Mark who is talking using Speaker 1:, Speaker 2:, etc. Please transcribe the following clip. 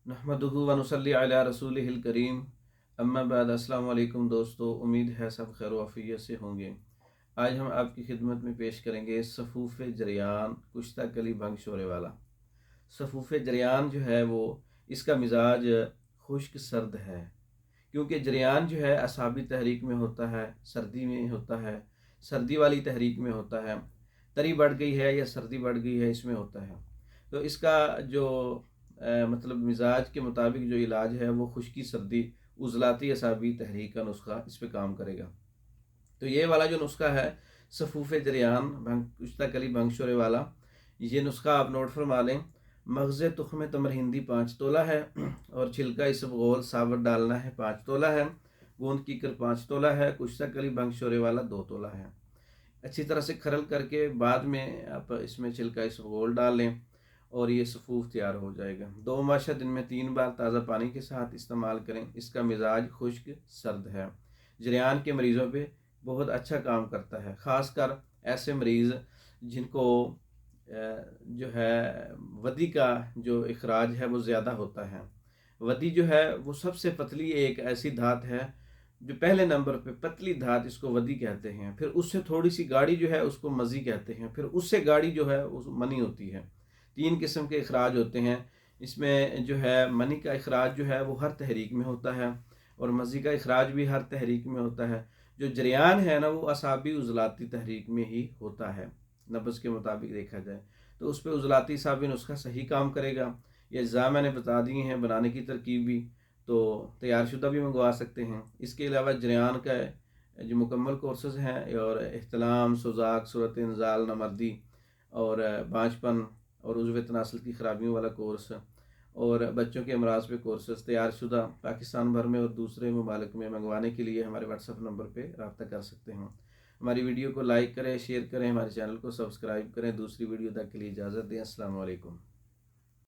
Speaker 1: नहमदुहु व नुसल्ली अला रसूलिहिल करीम। अम्मा बाद। अस्सलाम वालेकुम दोस्तों, उम्मीद है सब खैर वाफियत से होंगे। आज हम आपकी खिदमत में पेश करेंगे सफ़ूफ़ जरियान कुश्ता कली भंग शोरे वाला। सफ़ूफ़ जरियान जो है वो इसका मिजाज खुश्क सर्द है, क्योंकि जरियान जो है असाबी तहरीक में होता है, सर्दी में होता है, सर्दी वाली तहरीक में होता है, तरी बढ़ गई है या सर्दी बढ़ गई है इसमें होता है। तो इसका जो मतलब मिजाज के मुताबिक जो इलाज है वो खुश्की सर्दी उज़लाती असाबी तहरीक का नुस्खा इस पे काम करेगा। तो ये वाला जो नुस्खा है सफ़ूफ़ जरियान भंग कुश्ता कली भंग शोरे वाला, ये नुस्खा आप नोट फरमा लें। मगज़ तुख़्म तमर हिंदी 5 तोला है और छिलका इसबगोल साबुत डालना है 5 तोला है। गोंद कीकर 5 तोला है। कुश्ता कली भंग शोरे वाला 2 तोला है। अच्छी तरह से खरल करके बाद में आप इसमें छिलका इसबगोल डाल लें और ये सफ़ूफ़ तैयार हो जाएगा। 2 माशा दिन में 3 बार ताज़ा पानी के साथ इस्तेमाल करें। इसका मिजाज खुश्क सर्द है, जरियान के मरीज़ों पे बहुत अच्छा काम करता है, ख़ासकर ऐसे मरीज़ जिनको जो है वदी का जो इखराज है वो ज़्यादा होता है। वदी जो है वो सबसे पतली एक ऐसी धात है, जो पहले नंबर पे पतली धात इसको वदी कहते हैं, फिर उससे थोड़ी सी गाढ़ी जो है उसको मज़ी कहते हैं, फिर उससे गाढ़ी जो है वो मनी होती है। 3 किस्म के इखराज होते हैं। इसमें जो है मनी का इखराज जो है वो हर तहरीक में होता है और मज़ी का इखराज भी हर तहरीक में होता है। जो जरियान है ना वो असाबी उज़लाती तहरीक में ही होता है, नब्ज़ के मुताबिक देखा जाए तो उस पर उज़लाती असाबी नुस्खा सही काम करेगा। ये अज़्ज़ा मैंने बता दिए हैं, बनाने की तरकीब भी, तो तैयार शुदा भी मंगवा सकते हैं। इसके अलावा जरियान का जो मुकम्मल कोर्सेज़ हैं और इहतलाम, सुज़ाक, सूरत इंज़ाल, नामर्दी और बाँझपन और उज़्व तनासल की ख़राबियों वाला कोर्स और बच्चों के अमराज पे कोर्सेज़ तैयार शुदा पाकिस्तान भर में और दूसरे ममालिक में मंगवाने के लिए हमारे व्हाट्सएप नंबर पे रब्ता कर सकते हैं। हमारी वीडियो को लाइक करें, शेयर करें, हमारे चैनल को सब्सक्राइब करें। दूसरी वीडियो तक के लिए इजाज़त दें। अस्सलाम वालेकुम।